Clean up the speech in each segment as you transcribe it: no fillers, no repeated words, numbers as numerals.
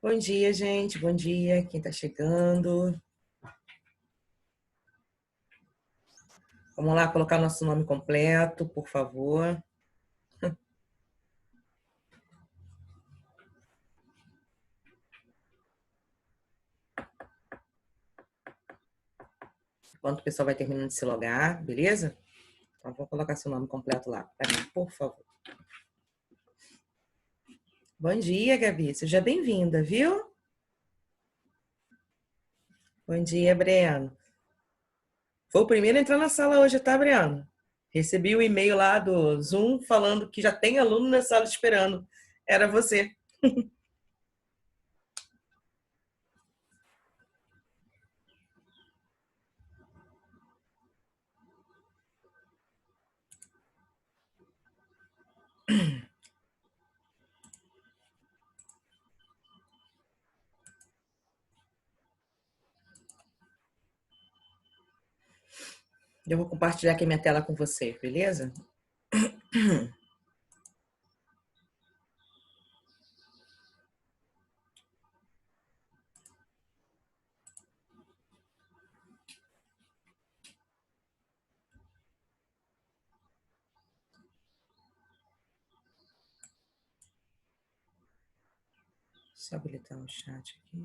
Bom dia, gente. Bom dia, quem está chegando. Vamos lá colocar nosso nome completo, por favor. Enquanto o pessoal vai terminando de se logar, beleza? Então, vou colocar seu nome completo lá para mim, por favor. Bom dia, Gabi. Seja bem-vinda, viu? Bom dia, Breno. Foi o primeiro a entrar na sala hoje, tá, Breno? Recebi o e-mail lá do Zoom falando que já tem aluno na sala esperando. Era você. Eu vou compartilhar aqui minha tela com você, beleza? Deixa eu habilitar o chat aqui.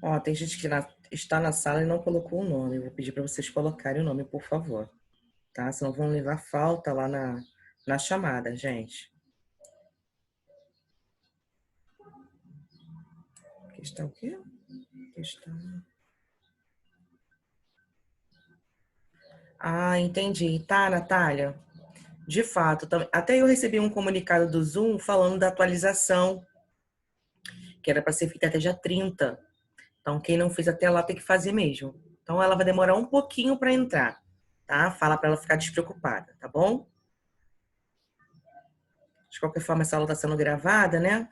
Ó, tem gente que está na sala e não colocou o nome. Eu vou pedir para vocês colocarem o nome, por favor. Tá? Senão vão levar falta lá na chamada, gente. Aqui está o quê? Aqui está... Ah, entendi. Tá, Natália. De fato, até eu recebi um comunicado do Zoom falando da atualização, que era para ser feita até dia 30. Então, quem não fez até lá tem que fazer mesmo. Então, ela vai demorar um pouquinho para entrar, tá? Fala para ela ficar despreocupada, tá bom? De qualquer forma, essa aula está sendo gravada, né?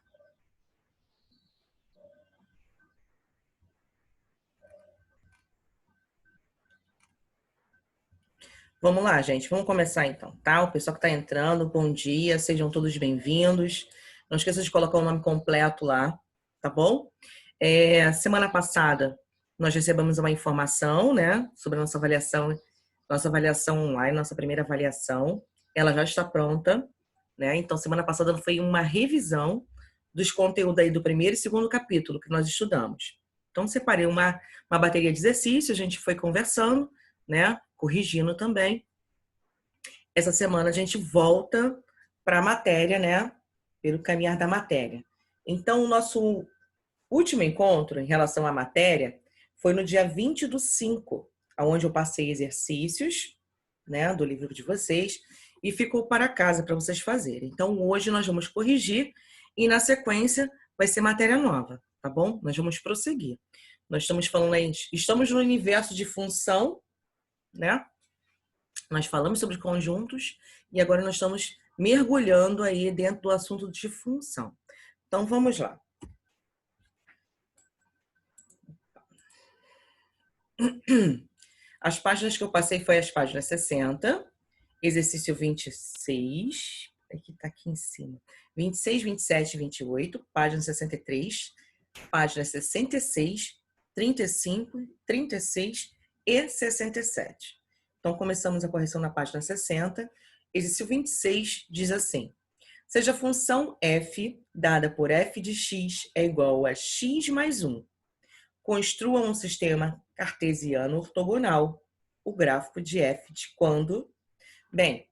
Vamos lá, gente. Vamos começar então, tá? O pessoal que está entrando, bom dia, sejam todos bem-vindos. Não esqueça de colocar o nome completo lá, tá bom? Semana passada, nós recebemos uma informação, né, sobre a nossa avaliação online, nossa primeira avaliação. Ela já está pronta, né? Então, semana passada foi uma revisão dos conteúdos aí do primeiro e segundo capítulo que nós estudamos. Então, separei uma bateria de exercícios, a gente foi conversando, né? Corrigindo também. Essa semana a gente volta para a matéria, né? Pelo caminhar da matéria. Então, o nosso último encontro em relação à matéria foi no dia 20/5, onde eu passei exercícios, né, do livro de vocês e ficou para casa para vocês fazerem. Então, hoje nós vamos corrigir e, na sequência, vai ser matéria nova, tá bom? Nós vamos prosseguir. Nós estamos falando aí, estamos no universo de função, né? Nós falamos sobre conjuntos e agora nós estamos mergulhando aí dentro do assunto de função. Então, vamos lá. As páginas que eu passei foi as páginas 60, exercício 26, aqui está aqui em cima, 26, 27 e 28, página 63, página 66, 35, 36 e 67. Então, começamos a correção na página 60. Exercício 26 diz assim: seja a função f dada por f de x é igual a x mais 1. Construa um sistema cartesiano ortogonal. O gráfico de f de quando... Bem,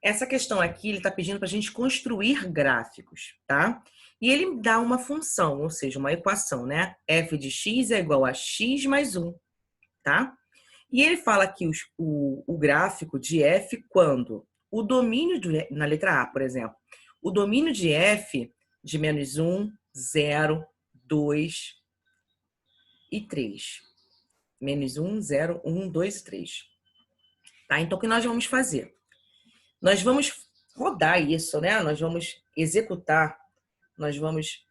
essa questão aqui, ele está pedindo para a gente construir gráficos, tá? E ele dá uma função, ou seja, uma equação, né? F de x é igual a x mais 1, tá? E ele fala aqui o gráfico de f quando o domínio, na letra A, por exemplo, o domínio de f de menos 1, 0, 2 e 3. Menos 1, 0, 1, 2 e 3. Tá? Então, o que nós vamos fazer? Nós vamos rodar isso, né? Nós vamos executar, nós vamos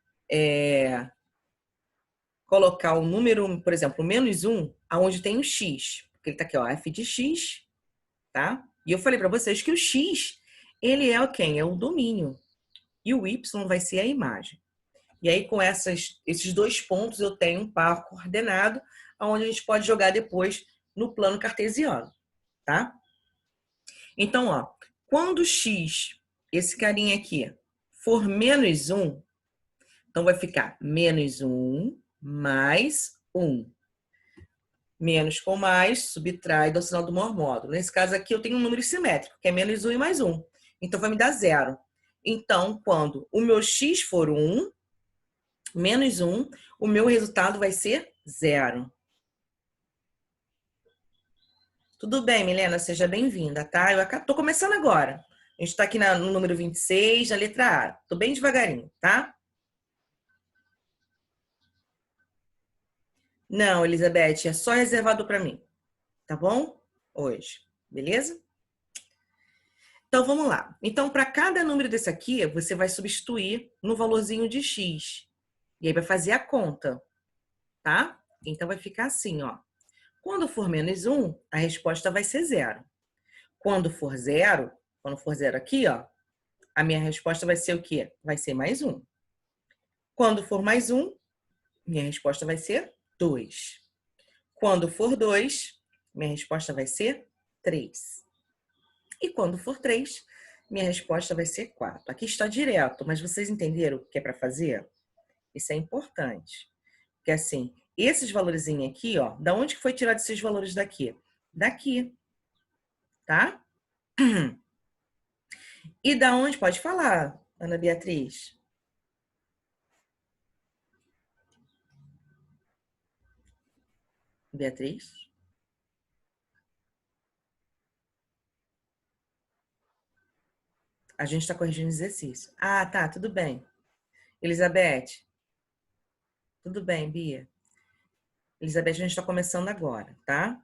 colocar o número, por exemplo, -1, aonde tem o x. Porque ele tá aqui, ó, f de x, tá? E eu falei para vocês que o x, ele é o quem? É o domínio. E o y vai ser a imagem. E aí, com esses dois pontos, eu tenho um par coordenado, onde a gente pode jogar depois no plano cartesiano, tá? Então, ó, quando x, esse carinha aqui, for -1, então vai ficar -1 mais 1. Menos com mais, subtrai, dá o sinal do maior módulo. Nesse caso aqui, eu tenho um número simétrico, que é -1 e mais 1. Então, vai me dar 0. Então, quando o meu x for 1, -1, o meu resultado vai ser 0. Tudo bem, Milena? Seja bem-vinda, tá? Eu tô começando agora. A gente tá aqui no número 26, na letra A. Tô bem devagarinho, tá? Não, Elizabeth, é só reservado para mim, tá bom? Hoje, beleza? Então, vamos lá. Então, para cada número desse aqui, você vai substituir no valorzinho de x. E aí vai fazer a conta, tá? Então, vai ficar assim, ó. Quando for -1, a resposta vai ser 0. Quando for 0 aqui, ó, a minha resposta vai ser o quê? Vai ser mais 1. Quando for mais 1, minha resposta vai ser 2. Quando for 2, minha resposta vai ser 3. E quando for 3, minha resposta vai ser 4. Aqui está direto, mas vocês entenderam o que é para fazer? Isso é importante. Porque assim, esses valorzinhos aqui, ó, da onde que foi tirado esses valores daqui? Daqui, tá? E da onde? Pode falar, Ana Beatriz. Beatriz? A gente está corrigindo exercício. Ah, tá, tudo bem. Elizabeth? Tudo bem, Bia? Elizabeth, a gente está começando agora, tá?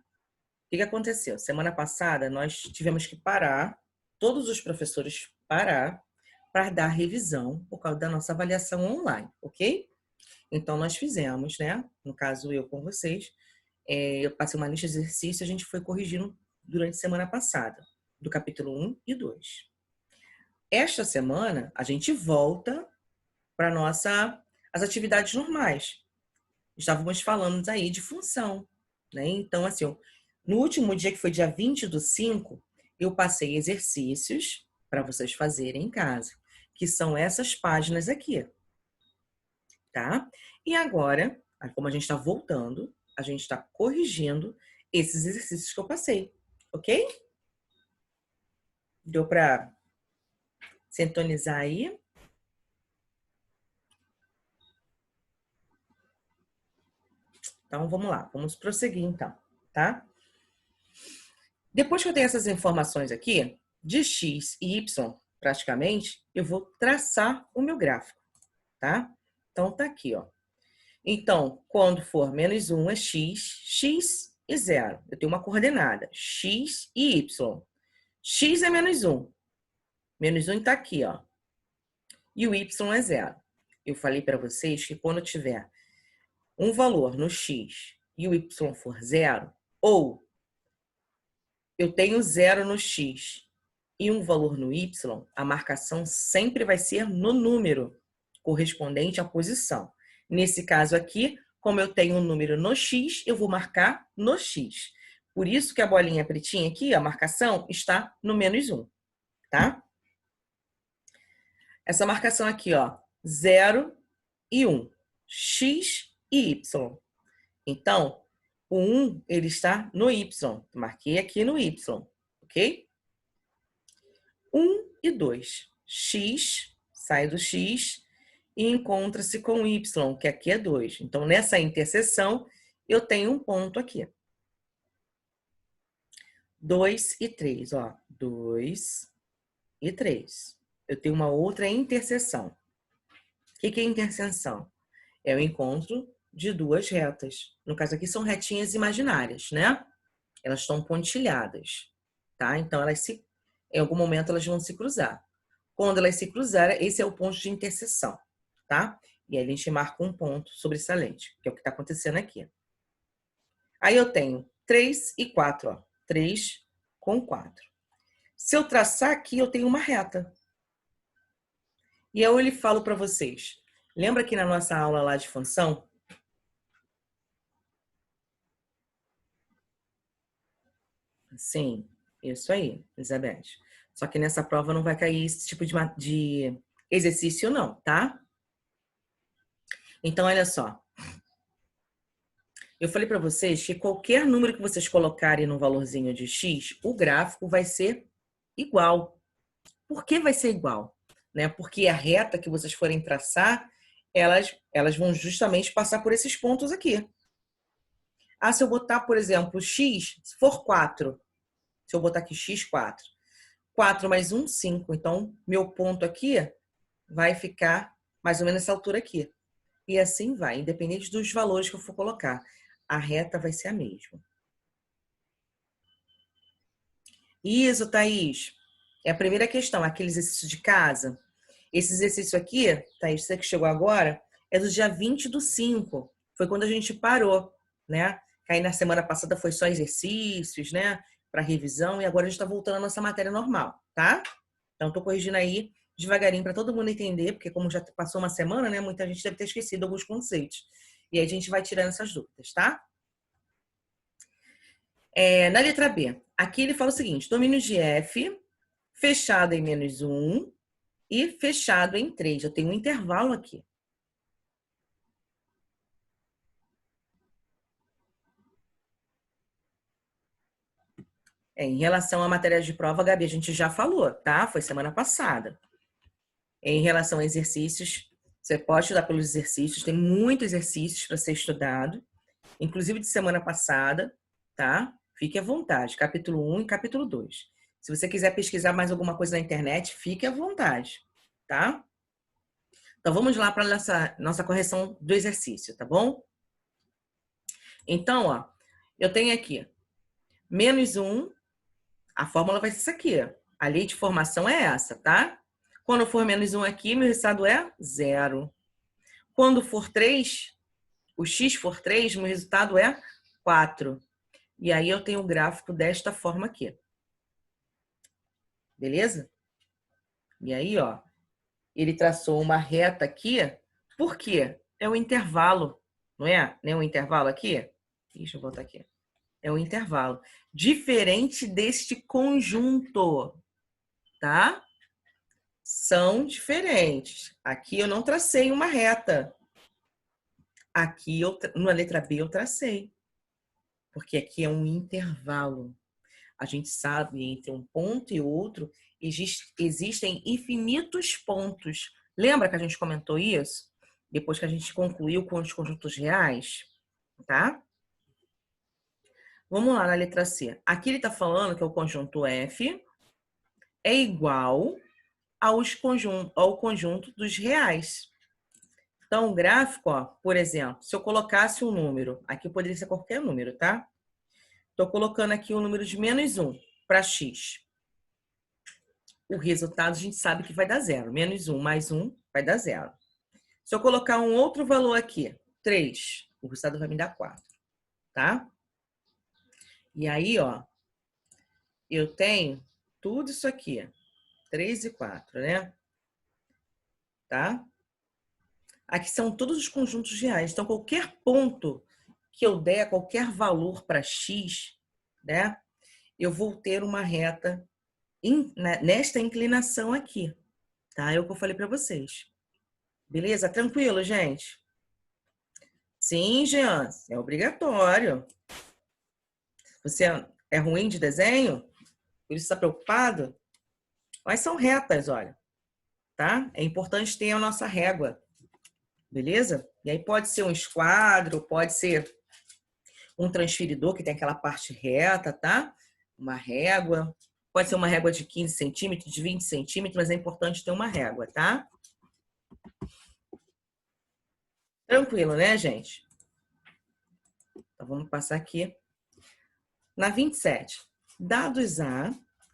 O que aconteceu? Semana passada, nós tivemos que parar, todos os professores parar, para dar revisão por causa da nossa avaliação online, ok? Então, nós fizemos, né? No caso, eu com vocês, eu passei uma lista de exercícios e a gente foi corrigindo durante a semana passada, do capítulo 1 e 2. Esta semana, a gente volta para as atividades normais. Estávamos falando aí de função, né? Então, assim, no último dia, que foi dia 20/5, eu passei exercícios para vocês fazerem em casa, que são essas páginas aqui, tá? E agora, como a gente está voltando, a gente está corrigindo esses exercícios que eu passei, ok? Deu para sintonizar aí? Então, vamos lá, vamos prosseguir então, tá? Depois que eu tenho essas informações aqui, de x e y, praticamente, eu vou traçar o meu gráfico, tá? Então, tá aqui, ó. Então, quando for -1 é x, x e 0. Eu tenho uma coordenada, x e y. X é -1. -1 tá aqui, ó. E o y é 0. Eu falei para vocês que quando tiver um valor no x e o y for 0, ou eu tenho 0 no x e um valor no y, a marcação sempre vai ser no número correspondente à posição. Nesse caso aqui, como eu tenho um número no x, eu vou marcar no x. Por isso que a bolinha pretinha aqui, a marcação, está no -1, tá? Essa marcação aqui, ó, 0 e 1, x e y. Então, o 1, ele está no y. Marquei aqui no y, ok? 1 e 2. X, sai do x e encontra-se com y, que aqui é 2. Então, nessa interseção, eu tenho um ponto aqui. 2 e 3, ó. 2 e 3. Eu tenho uma outra interseção. O que é interseção? É o encontro de duas retas. No caso aqui, são retinhas imaginárias, né? Elas estão pontilhadas. tá? Então, em algum momento elas vão se cruzar. Quando elas se cruzarem, esse é o ponto de interseção, tá? E aí a gente marca um ponto sobressalente, que é o que está acontecendo aqui. Aí eu tenho 3 e 4, ó. 3 com 4. Se eu traçar aqui, eu tenho uma reta. E eu ele falo para vocês. Lembra que na nossa aula lá de função? Sim, isso aí, Elizabeth. Só que nessa prova não vai cair esse tipo de exercício, não, tá? Então, olha só. Eu falei para vocês que qualquer número que vocês colocarem no valorzinho de x, o gráfico vai ser igual. Por que vai ser igual? Né? Porque a reta que vocês forem traçar, elas vão justamente passar por esses pontos aqui. Ah, se eu botar, por exemplo, x, se for 4, se eu botar aqui x, 4. 4 mais 1, 5. Então, meu ponto aqui vai ficar mais ou menos essa altura aqui. E assim vai, independente dos valores que eu for colocar. A reta vai ser a mesma. Isso, Thaís. É a primeira questão, aquele exercício de casa. Esse exercício aqui, Thaís, você que chegou agora, é do dia 20/5. Foi quando a gente parou, né? Aí na semana passada foi só exercícios, né? Para revisão, e agora a gente está voltando à nossa matéria normal, tá? Então, tô corrigindo aí devagarinho para todo mundo entender, porque como já passou uma semana, né? Muita gente deve ter esquecido alguns conceitos. E aí a gente vai tirando essas dúvidas, tá? Na letra B, aqui ele fala o seguinte: domínio de F, fechado em -1 e fechado em 3. Eu tenho um intervalo aqui. Em relação à matéria de prova, Gabi, a gente já falou, tá? Foi semana passada. Em relação a exercícios, você pode estudar pelos exercícios, tem muitos exercícios para ser estudado, inclusive de semana passada, tá? Fique à vontade, capítulo 1 e capítulo 2. Se você quiser pesquisar mais alguma coisa na internet, fique à vontade, tá? Então vamos lá para nossa correção do exercício, tá bom? Então, ó, eu tenho aqui -1, a fórmula vai ser essa aqui. A lei de formação é essa, tá? Quando for -1 aqui, meu resultado é 0. Quando for 3, o x for 3, meu resultado é 4. E aí eu tenho o gráfico desta forma aqui. Beleza? E aí, ó, ele traçou uma reta aqui. Por quê? É o intervalo, não é? Não é o intervalo aqui? Deixa eu voltar aqui. É o intervalo. Diferente deste conjunto, tá? São diferentes. Aqui eu não tracei uma reta. Aqui, na letra B, eu tracei. Porque aqui é um intervalo. A gente sabe, entre um ponto e outro, existem infinitos pontos. Lembra que a gente comentou isso? Depois que a gente concluiu com os conjuntos reais, tá? Vamos lá na letra C. Aqui ele está falando que o conjunto F é igual ao conjunto dos reais. Então, o gráfico, ó, por exemplo, se eu colocasse um número, aqui poderia ser qualquer número, tá? Estou colocando aqui um número de -1 para x. O resultado a gente sabe que vai dar 0. -1 mais 1 vai dar 0. Se eu colocar um outro valor aqui, 3, o resultado vai me dar 4, tá? E aí, ó, eu tenho tudo isso aqui, 3 e 4, né? Tá? Aqui são todos os conjuntos reais. Então, qualquer ponto que eu der, qualquer valor para x, né? Eu vou ter uma reta nesta inclinação aqui, tá? É o que eu falei para vocês. Beleza? Tranquilo, gente? Sim, Jean, é obrigatório. Você é ruim de desenho? Por isso está preocupado? Mas são retas, olha, tá? É importante ter a nossa régua, beleza? E aí pode ser um esquadro, pode ser um transferidor que tem aquela parte reta, tá? Uma régua. Pode ser uma régua de 15 centímetros, de 20 centímetros, mas é importante ter uma régua, tá? Tranquilo, né, gente? Então, vamos passar aqui. Na 27. Dados A,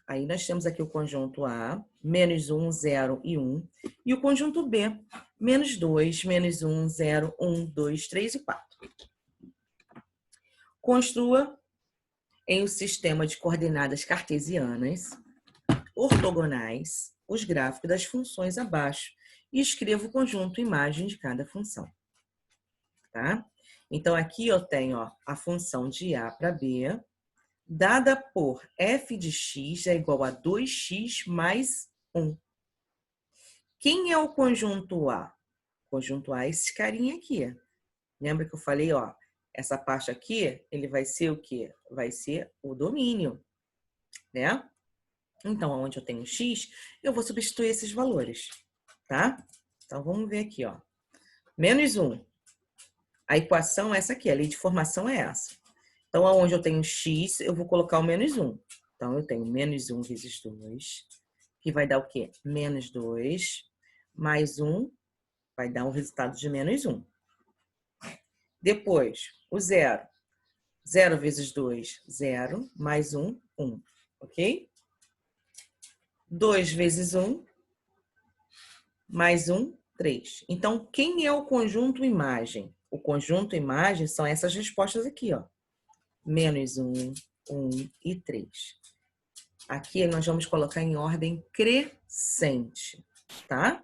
Aí nós temos aqui o conjunto A, menos 1, 0 e 1. E o conjunto B, menos 2, menos 1, 0, 1, 2, 3 e 4. Construa em um sistema de coordenadas cartesianas ortogonais os gráficos das funções abaixo e escreva o conjunto imagem de cada função. Tá? Então, aqui eu tenho a função de A para B, dada por f de x é igual a 2x mais 1. Quem é o conjunto A? O conjunto A é esse carinha aqui. Lembra que eu falei, essa parte aqui, ele vai ser o quê? Vai ser o domínio, né? Então, onde eu tenho x, eu vou substituir esses valores, tá? Então, vamos ver aqui, Menos 1. A equação é essa aqui, a lei de formação é essa. Então, aonde eu tenho x, eu vou colocar o menos 1. Então, eu tenho menos 1 vezes 2, que vai dar o quê? Menos 2, mais 1, vai dar um resultado de menos 1. Depois, o 0. 0 vezes 2, 0, mais 1, 1, ok? 2 vezes 1, mais 1, 3. Então, quem é o conjunto imagem? O conjunto imagem são essas respostas aqui, Menos 1, 1 e 3. Aqui nós vamos colocar em ordem crescente, tá?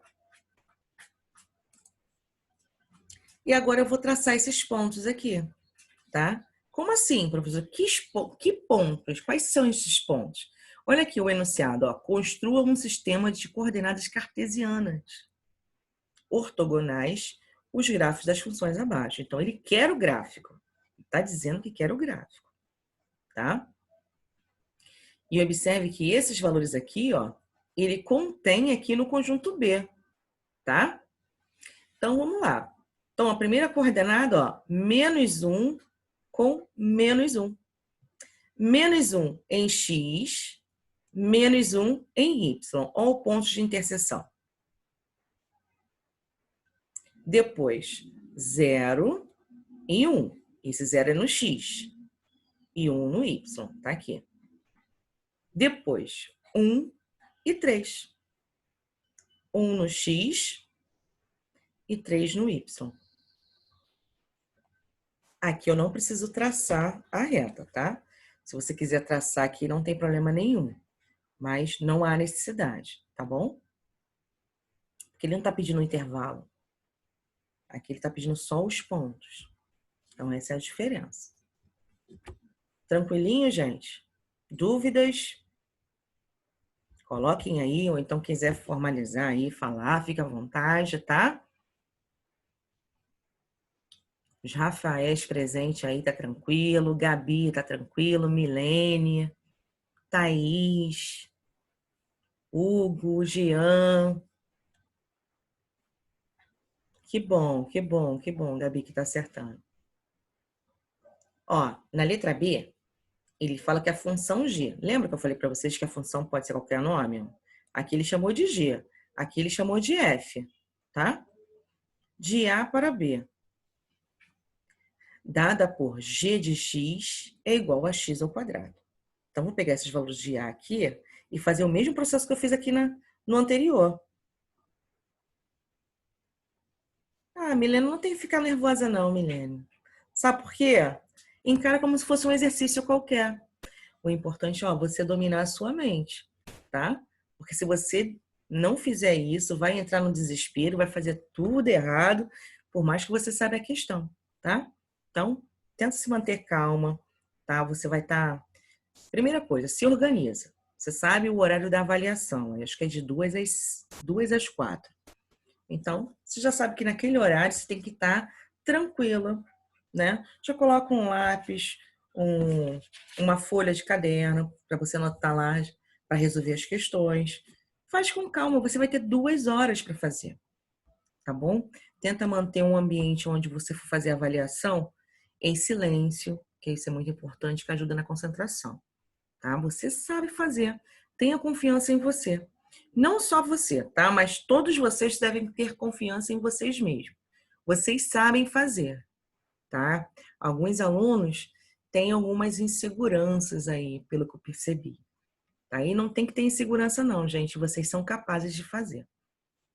E agora eu vou traçar esses pontos aqui, tá? Como assim, professor? Que pontos? Quais são esses pontos? Olha aqui o enunciado, construa um sistema de coordenadas cartesianas ortogonais, os gráficos das funções abaixo. Então, ele quer o gráfico. Está dizendo que quer o gráfico, tá? E observe que esses valores aqui, ele contém aqui no conjunto B, tá? Então, vamos lá. Então, a primeira coordenada, menos 1 com menos 1. Menos 1 em x, menos 1 em y, ou pontos de interseção. Depois, 0 e 1. Esse 0 é no x e 1 no y, tá aqui. Depois, 1 e 3. 1 no x e 3 no y. Aqui eu não preciso traçar a reta, tá? Se você quiser traçar aqui, não tem problema nenhum. Mas não há necessidade, tá bom? Porque ele não está pedindo um intervalo. Aqui ele está pedindo só os pontos. Então, essa é a diferença. Tranquilinho, gente? Dúvidas? Coloquem aí, ou então quiser formalizar aí, falar, fica à vontade, tá? Os Rafaéis presentes aí, tá tranquilo. Gabi, tá tranquilo. Milene, Thaís, Hugo, Jean. Que bom, que bom, que bom, Gabi, que tá acertando. Na letra B, ele fala que a função G. Lembra que eu falei para vocês que a função pode ser qualquer nome? Aqui ele chamou de G. Aqui ele chamou de F, tá? De A para B. Dada por G de X é igual a X ao quadrado. Então, vou pegar esses valores de A aqui e fazer o mesmo processo que eu fiz aqui no anterior. Milene, não tem que ficar nervosa não, Milene. Sabe por quê? Encara como se fosse um exercício qualquer. O importante é você dominar a sua mente, tá? Porque se você não fizer isso, vai entrar no desespero, vai fazer tudo errado, por mais que você saiba a questão, tá? Então, tenta se manter calma, tá? Você vai estar... Primeira coisa, se organiza. Você sabe o horário da avaliação, acho que é de 2 às 4. Então, você já sabe que naquele horário você tem que estar tranquila, né? Já coloca um lápis, uma folha de caderno para você anotar lá para resolver as questões. Faz com calma, você vai ter 2 horas para fazer, tá bom? Tenta manter um ambiente onde você for fazer a avaliação em silêncio, que isso é muito importante, que ajuda na concentração, tá? Você sabe fazer, tenha confiança em você. Não só você, tá? Mas todos vocês devem ter confiança em vocês mesmos. Vocês sabem fazer, tá? Alguns alunos têm algumas inseguranças aí, pelo que eu percebi, Aí não tem que ter insegurança não, gente. Vocês são capazes de fazer,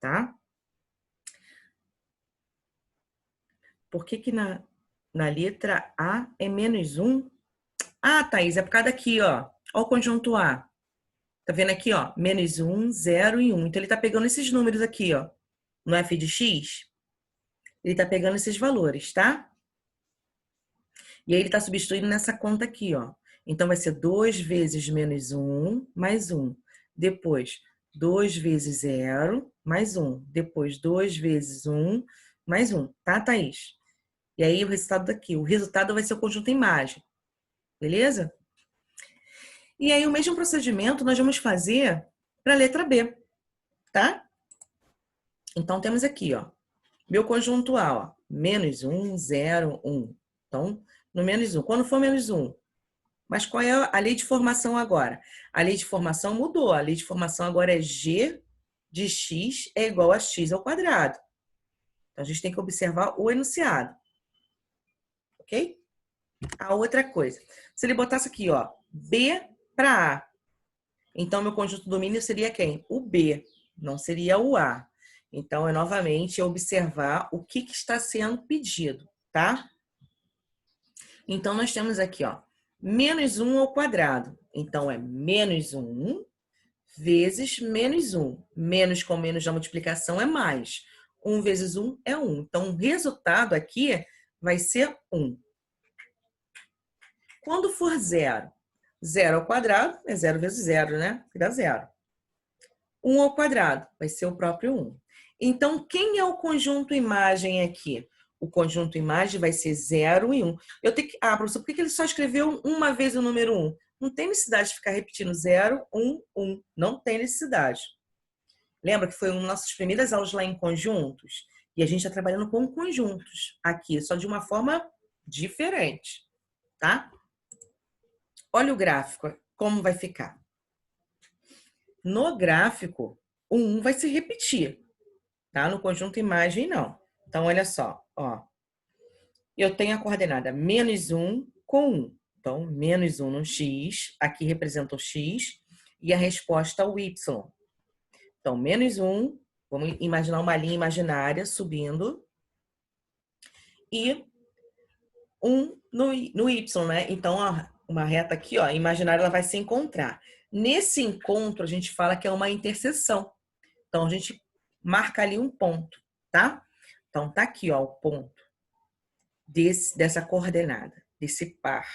tá? Por que que na letra A é -1? Ah, Thaís, é por causa daqui, ó. Ó o conjunto A. Tá vendo aqui, ó? -1, 0 e 1. Então, ele tá pegando esses números aqui, ó. No f de x, ele tá pegando esses valores, tá? E aí, ele tá substituindo nessa conta aqui, ó. Então, vai ser 2 vezes -1 mais 1. Depois, 2 vezes 0 mais 1. Depois, 2 vezes 1 mais 1. Tá, Thaís? E aí, o resultado daqui. O resultado vai ser o conjunto imagem. Beleza? E aí, o mesmo procedimento nós vamos fazer para a letra B, tá? Então, temos aqui, ó, meu conjunto A, ó, -1, 0, 1. Então, no -1. Quando for -1? Mas qual é a lei de formação agora? A lei de formação mudou. A lei de formação agora é G de x é igual a x ao quadrado. Então, a gente tem que observar o enunciado. Ok? A outra coisa. Se ele botasse aqui, ó, B para A. Então, meu conjunto domínio seria quem? O B, não seria o A. Então, é novamente observar o que está sendo pedido, tá? Então, nós temos aqui, ó, -1 ao quadrado. Então, é -1 vezes -1. Menos com menos da multiplicação é mais. 1 vezes 1 é 1. Então, o resultado aqui vai ser 1. Quando for 0, 0 ao quadrado é 0 vezes 0, né? Que dá 0. 1 ao quadrado vai ser o próprio 1. Então, quem é o conjunto imagem aqui? O conjunto imagem vai ser 0 e 1. Eu tenho que... Ah, professor, por que ele só escreveu uma vez o número 1? Não tem necessidade de ficar repetindo 0, 1, 1. Não tem necessidade. Lembra que foi uma das nossas primeiras aulas lá em conjuntos? E a gente está trabalhando com conjuntos aqui, só de uma forma diferente, tá? Olha o gráfico, como vai ficar. No gráfico, o 1 vai se repetir, tá? No conjunto imagem, não. Então, olha só, ó. Eu tenho a coordenada -1 com 1. Então, -1 no x, aqui representa o x, e a resposta o y. Então, -1, vamos imaginar uma linha imaginária subindo, e 1 no y, né? Então, ó, uma reta aqui, ó, imaginária, ela vai se encontrar. Nesse encontro, a gente fala que é uma interseção. Então, a gente marca ali um ponto, tá? Então, tá aqui, ó, o ponto dessa coordenada, desse par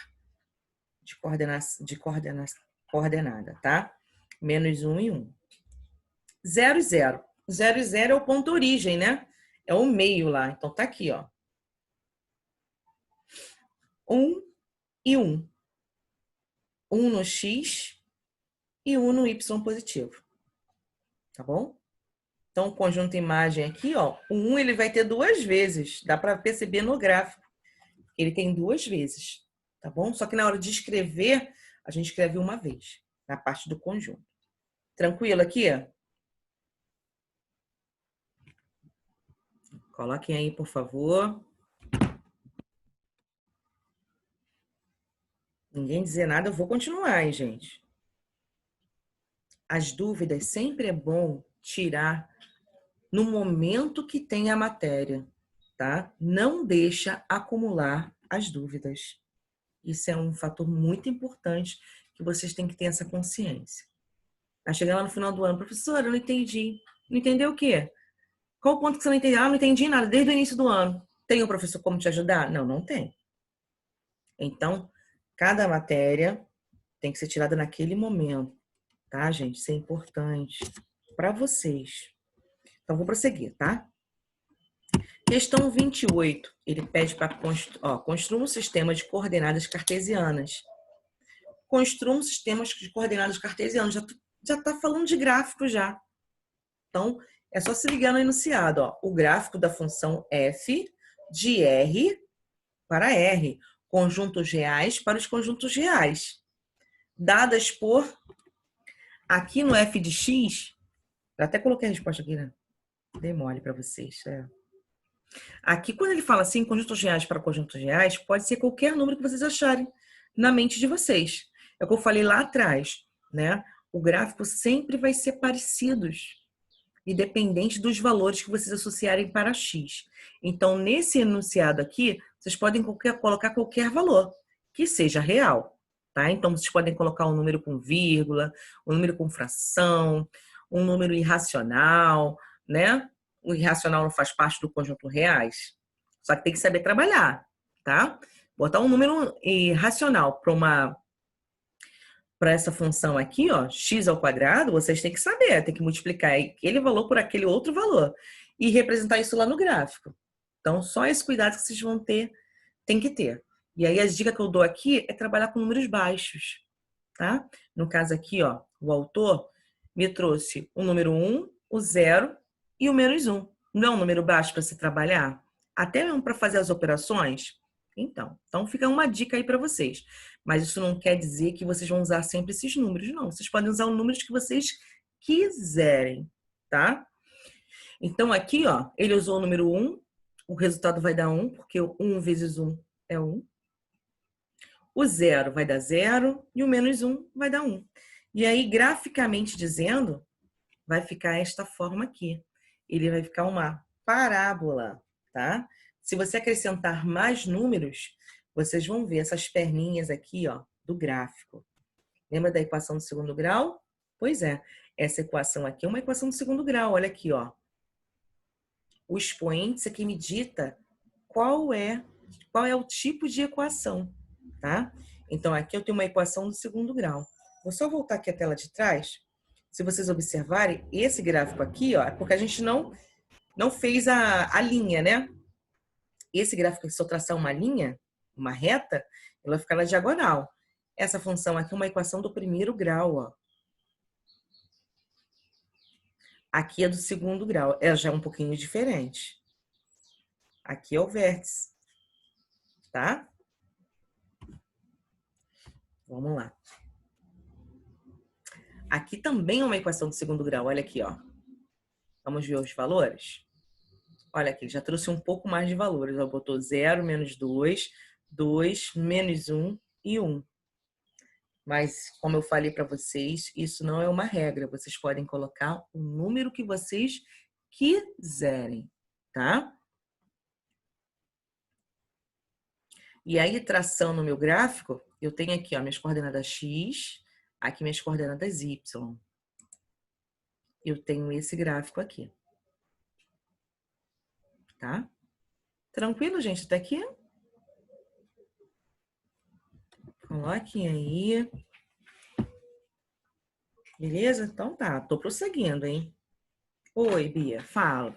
coordenada, tá? -1 e 1. 0 e 0. 0 e 0 é o ponto origem, né? É o meio lá. Então, tá aqui, ó. 1 e 1. 1 no x e 1 no y positivo. Tá bom? Então, o conjunto imagem aqui, ó, o 1 ele vai ter duas vezes. Dá para perceber no gráfico. Ele tem duas vezes, tá bom? Só que na hora de escrever, a gente escreve uma vez, na parte do conjunto. Tranquilo aqui? Coloquem aí, por favor. Ninguém dizer nada, eu vou continuar, hein, gente? As dúvidas sempre é bom tirar no momento que tem a matéria, tá? Não deixa acumular as dúvidas. Isso é um fator muito importante que vocês têm que ter essa consciência. Aí chegar lá no final do ano, professora, eu não entendi. Não entendeu o quê? Qual o ponto que você não entendeu? Ah, não entendi nada desde o início do ano. Tem o professor como te ajudar? Não, não tem. Então, cada matéria tem que ser tirada naquele momento, tá, gente? Isso é importante para vocês. Então, vou prosseguir, tá? Questão 28, ele pede para construir um sistema de coordenadas cartesianas. Construa um sistema de coordenadas cartesianas. Já está falando de gráfico já. Então, é só se ligar no enunciado. Ó. O gráfico da função f de R para R. Conjuntos reais para os conjuntos reais. Dadas por... Aqui no f de x... Eu até coloquei a resposta aqui, né? Dei mole para vocês. Aqui, quando ele fala assim, conjuntos reais para conjuntos reais, pode ser qualquer número que vocês acharem na mente de vocês. É o que eu falei lá atrás, né? o gráfico sempre vai ser parecidos, independente dos valores que vocês associarem para X. Então, nesse enunciado aqui, vocês podem colocar qualquer valor, que seja real, tá? Então, vocês podem colocar um número com vírgula, um número com fração, um número irracional, né? O irracional não faz parte do conjunto reais. Só que tem que saber trabalhar, tá? Botar um número irracional para essa função aqui, ó, x ao quadrado, vocês têm que saber, tem que multiplicar aquele valor por aquele outro valor e representar isso lá no gráfico. Então, só esse cuidado que vocês vão ter, tem que ter. E aí, a dica que eu dou aqui é trabalhar com números baixos, tá? No caso aqui, ó, o autor me trouxe o número 1, o 0 e o menos 1. Não é um número baixo para se trabalhar? Até mesmo para fazer as operações? Então fica uma dica aí para vocês. Mas isso não quer dizer que vocês vão usar sempre esses números, não. Vocês podem usar os números que vocês quiserem, tá? Então aqui, ó, ele usou o número 1, o resultado vai dar 1, porque o 1 vezes 1 é 1. O 0 vai dar 0 e o menos 1 vai dar 1. E aí, graficamente dizendo, vai ficar esta forma aqui. Ele vai ficar uma parábola, tá? Se você acrescentar mais números, vocês vão ver essas perninhas aqui, ó, do gráfico. Lembra da equação do segundo grau? Pois é, essa equação aqui é uma equação do segundo grau. Olha aqui, ó. O expoente, isso aqui me dita qual é o tipo de equação, tá? Então, aqui eu tenho uma equação do segundo grau. Vou só voltar aqui a tela de trás. Se vocês observarem, esse gráfico aqui, ó, é porque a gente não fez a linha, né? Esse gráfico, se eu traçar uma linha, uma reta, ela vai ficar na diagonal. Essa função aqui é uma equação do primeiro grau, ó. Aqui é do segundo grau. Ela já é um pouquinho diferente. Aqui é o vértice, tá? Vamos lá. Aqui também é uma equação do segundo grau. Olha aqui, ó. Vamos ver os valores? Olha aqui, já trouxe um pouco mais de valores. Ó, botou 0, menos 2, 2, menos 1 e 1. Mas, como eu falei para vocês, isso não é uma regra. Vocês podem colocar o número que vocês quiserem, tá? E aí, traçando o meu gráfico, eu tenho aqui, ó, minhas coordenadas x, aqui minhas coordenadas y. Eu tenho esse gráfico aqui. Tá? Tranquilo, gente? Até aqui? Coloquem aí. Beleza? Então tá, tô prosseguindo, hein? Oi, Bia, fala.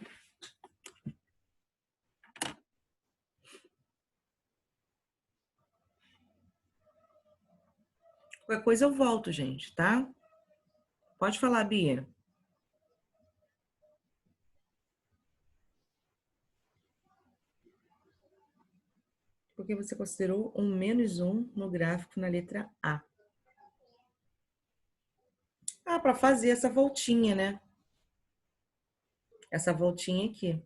Qualquer coisa eu volto, gente, tá? Pode falar, Bia. Porque você considerou um menos 1 no gráfico na letra A. Ah, para fazer essa voltinha, né? Essa voltinha aqui.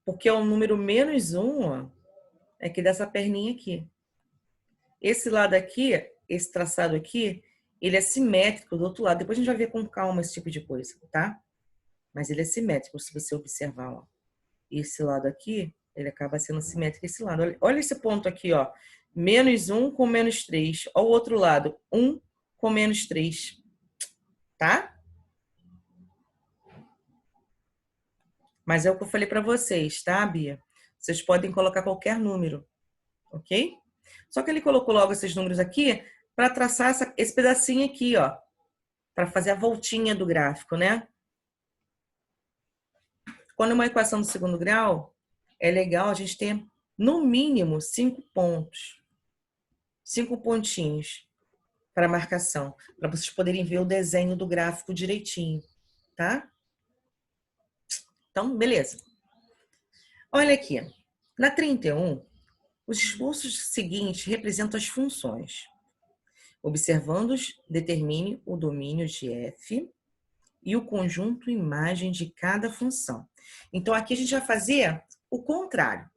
Porque o número menos 1, ó, é que dessa perninha aqui. Esse lado aqui, esse traçado aqui, ele é simétrico do outro lado. Depois a gente vai ver com calma esse tipo de coisa, tá? Mas ele é simétrico, se você observar, ó. Esse lado aqui, ele acaba sendo simétrico esse lado. Olha esse ponto aqui, ó. Menos 1 com menos 3. Olha o outro lado. 1 com menos 3. Tá? Mas é o que eu falei para vocês, tá, Bia? Vocês podem colocar qualquer número, ok? Só que ele colocou logo esses números aqui para traçar esse pedacinho aqui, ó. Para fazer a voltinha do gráfico, né? Quando é uma equação do segundo grau, é legal a gente ter, no mínimo, 5 pontos. 5 pontinhos para marcação, para vocês poderem ver o desenho do gráfico direitinho, tá? Então, beleza. Olha aqui. Na 31, os esboços seguintes representam as funções. Observando-os, determine o domínio de f e o conjunto imagem de cada função. Então, aqui a gente vai fazer o contrário.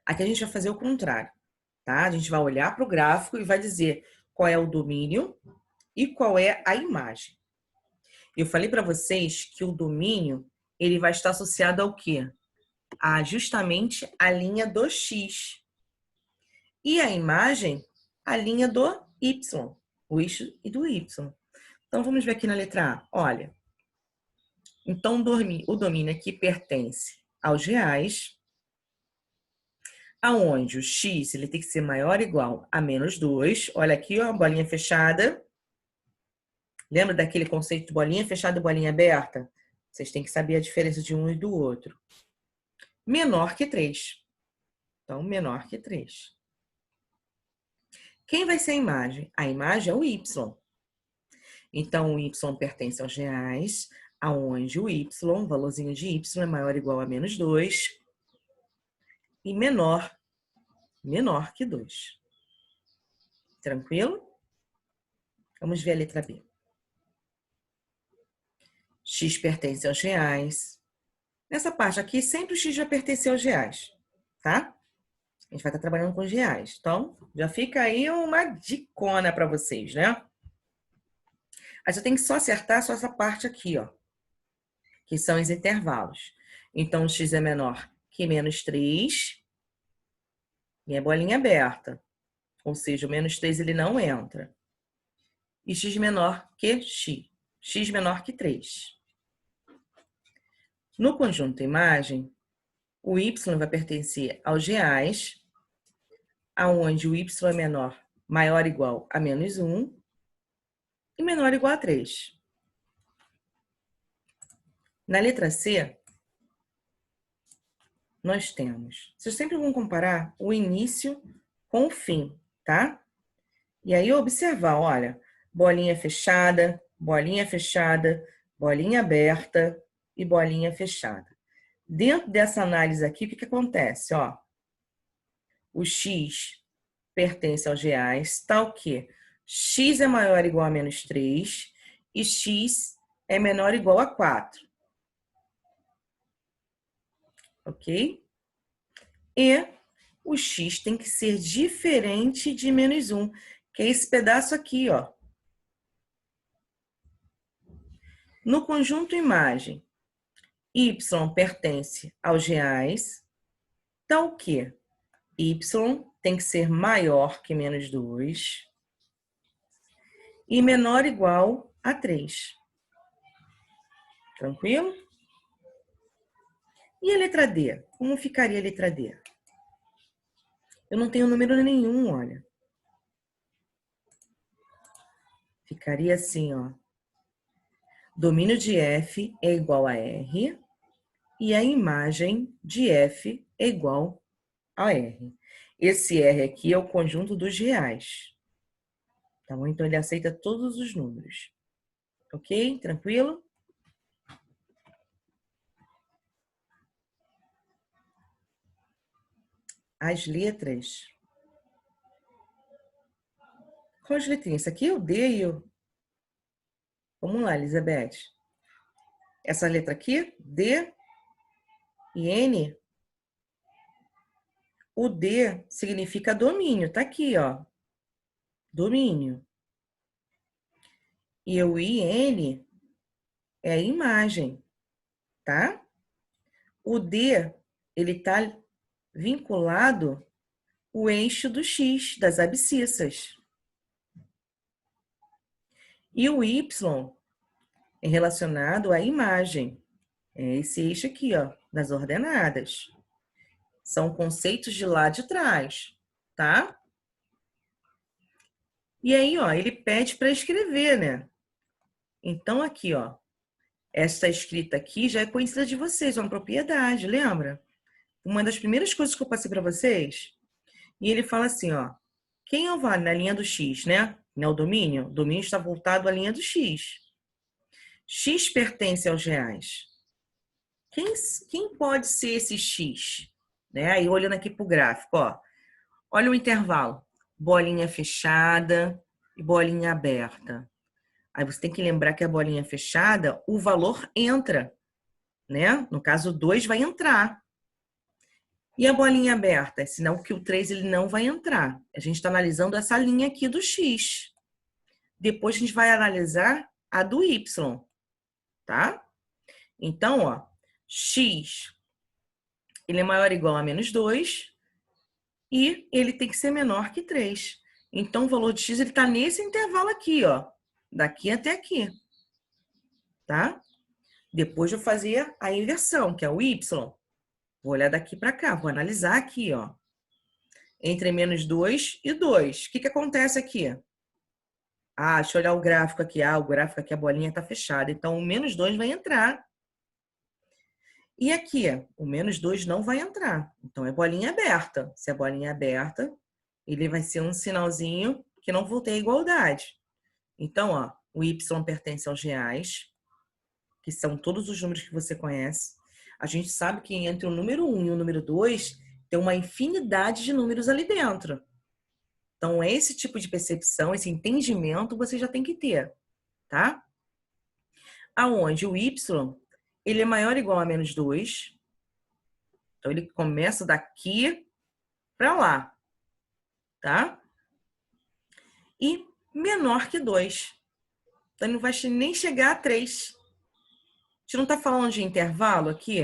Aqui a gente vai fazer o contrário, tá? A gente vai olhar para o gráfico e vai dizer qual é o domínio E qual é a imagem? Eu falei para vocês que o domínio ele vai estar associado ao quê? Justamente a linha do X. E a imagem, a linha do Y, o eixo e do Y. Então, vamos ver aqui na letra A. Olha, então o domínio aqui pertence aos reais, aonde o X ele tem que ser maior ou igual a menos 2. Olha aqui, ó, bolinha fechada. Lembra daquele conceito de bolinha fechada e bolinha aberta? Vocês têm que saber a diferença de um e do outro. Menor que 3. Então, menor que 3. Quem vai ser a imagem? A imagem é o Y. Então, o Y pertence aos reais, aonde o Y, o valorzinho de Y é maior ou igual a menos 2 e menor que 2. Tranquilo? Vamos ver a letra B. X pertence aos reais. Nessa parte aqui, sempre o X vai pertencer aos reais, tá? A gente vai estar trabalhando com os reais. Então, já fica aí uma dicona para vocês, né? Aí você tem que só acertar só essa parte aqui, ó, que são os intervalos. Então, o X é menor que menos 3 e é bolinha aberta. Ou seja, o menos 3 ele não entra. E X menor que X. X menor que 3. No conjunto imagem, o Y vai pertencer aos reais, aonde o Y é maior ou igual a menos 1 e menor ou igual a 3. Na letra C, nós temos... Vocês sempre vão comparar o início com o fim, tá? E aí observar, olha, bolinha fechada, bolinha fechada, bolinha aberta e bolinha fechada. Dentro dessa análise aqui, o que acontece? Ó, o X pertence aos reais, tal que X é maior ou igual a menos 3 e X é menor ou igual a 4. Ok? E o X tem que ser diferente de menos 1, que é esse pedaço aqui, ó. No conjunto imagem, Y pertence aos reais, tal que Y tem que ser maior que menos 2 e menor ou igual a 3. Tranquilo? E a letra D? Como ficaria a letra D? Eu não tenho número nenhum, olha. Ficaria assim, ó. Domínio de F é igual a R e a imagem de F é igual a R. Esse R aqui é o conjunto dos reais. Tá bom? Então, ele aceita todos os números. Ok? Tranquilo? As letras. Quais letrinhas? Essa aqui é o D e o... Vamos lá, Elizabeth. Essa letra aqui, D e N. O D significa domínio. Tá aqui, ó. Domínio. E o IN é a imagem, tá? O D, ele tá vinculado ao eixo do X, das abscissas. E o Y é relacionado à imagem. É esse eixo aqui, ó, das ordenadas. São conceitos de lá de trás, tá? E aí, ó, ele pede para escrever, né? Então, aqui, ó, essa escrita aqui já é conhecida de vocês, é uma propriedade, lembra? Uma das primeiras coisas que eu passei para vocês. E ele fala assim, ó, quem é o vale na linha do X, né? Não é o domínio? O domínio está voltado à linha do X. X pertence aos reais. Quem pode ser esse X? Né? Aí, olhando aqui para o gráfico, ó. Olha o intervalo. Bolinha fechada e bolinha aberta. Aí você tem que lembrar que a bolinha fechada, o valor entra, né? No caso, o 2 vai entrar. E a bolinha aberta? É sinal que o 3 ele não vai entrar. A gente está analisando essa linha aqui do X. Depois a gente vai analisar a do y, tá? Então, ó, x, ele é maior ou igual a menos 2 e ele tem que ser menor que 3. Então, o valor de x está nesse intervalo aqui, ó, daqui até aqui, tá? Depois eu vou fazer a inversão, que é o y. Vou olhar daqui para cá, vou analisar aqui, ó. Entre menos 2 e 2. O que acontece aqui? Ah, deixa eu olhar o gráfico aqui. Ah, o gráfico aqui, a bolinha está fechada. Então, o menos 2 vai entrar. E aqui, o menos 2 não vai entrar. Então, é bolinha aberta. Se é bolinha aberta, ele vai ser um sinalzinho que não vou ter igualdade. Então, ó, o y pertence aos reais, que são todos os números que você conhece. A gente sabe que entre o número 1 e o número 2 tem uma infinidade de números ali dentro. Então, esse tipo de percepção, esse entendimento, você já tem que ter, tá? Aonde o y, ele é maior ou igual a menos 2. Então, ele começa daqui para lá, tá? E menor que 2. Então, ele não vai nem chegar a 3. A gente não está falando de intervalo aqui?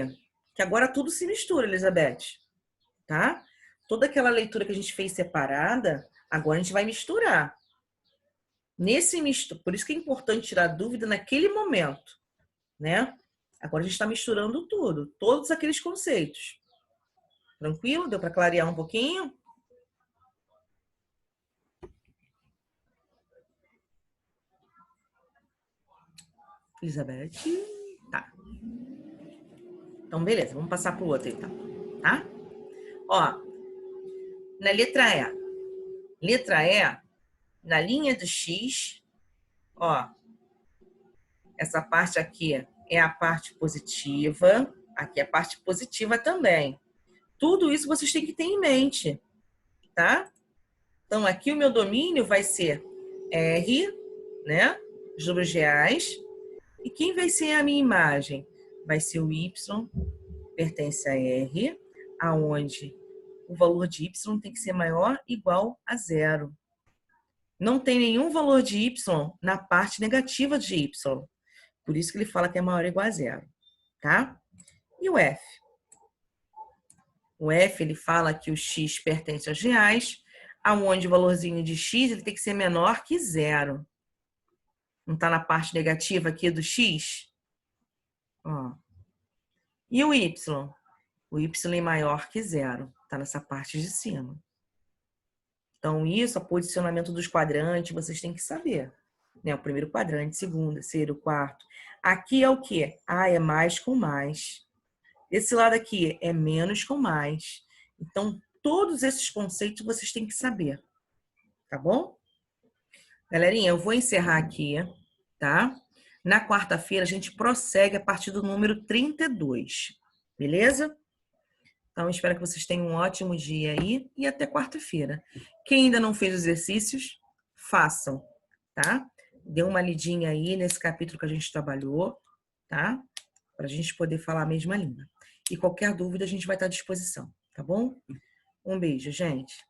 Que agora tudo se mistura, Elizabeth, tá? Toda aquela leitura que a gente fez separada, agora a gente vai misturar. Por isso que é importante tirar dúvida naquele momento, né? Agora a gente está misturando tudo, todos aqueles conceitos. Tranquilo? Deu para clarear um pouquinho? Elizabeth? Tá. Então, beleza. Vamos passar para o outro, então. Tá? Ó, na letra E. Letra E, na linha do X, ó, essa parte aqui é a parte positiva, aqui é a parte positiva também. Tudo isso vocês têm que ter em mente, tá? Então, aqui o meu domínio vai ser R, né? Os números reais. E quem vai ser a minha imagem? Vai ser o Y, pertence a R, aonde o valor de Y tem que ser maior ou igual a 0. Não tem nenhum valor de Y na parte negativa de Y. Por isso que ele fala que é maior ou igual a 0, tá? E o F? O F, ele fala que o X pertence aos reais, aonde o valorzinho de X ele tem que ser menor que 0. Não está na parte negativa aqui do X? Ó. E o Y? O Y é maior que 0. Está nessa parte de cima. Então, isso, o posicionamento dos quadrantes, vocês têm que saber. Né? O primeiro quadrante, segundo, terceiro, quarto. Aqui é o quê? Ah, é mais com mais. Esse lado aqui é menos com mais. Então, todos esses conceitos vocês têm que saber. Tá bom? Galerinha, eu vou encerrar aqui, tá? Na quarta-feira, a gente prossegue a partir do número 32. Beleza? Então, espero que vocês tenham um ótimo dia aí e até quarta-feira. Quem ainda não fez os exercícios, façam, tá? Dê uma lidinha aí nesse capítulo que a gente trabalhou, tá? Para a gente poder falar a mesma língua. E qualquer dúvida, a gente vai estar à disposição, tá bom? Um beijo, gente.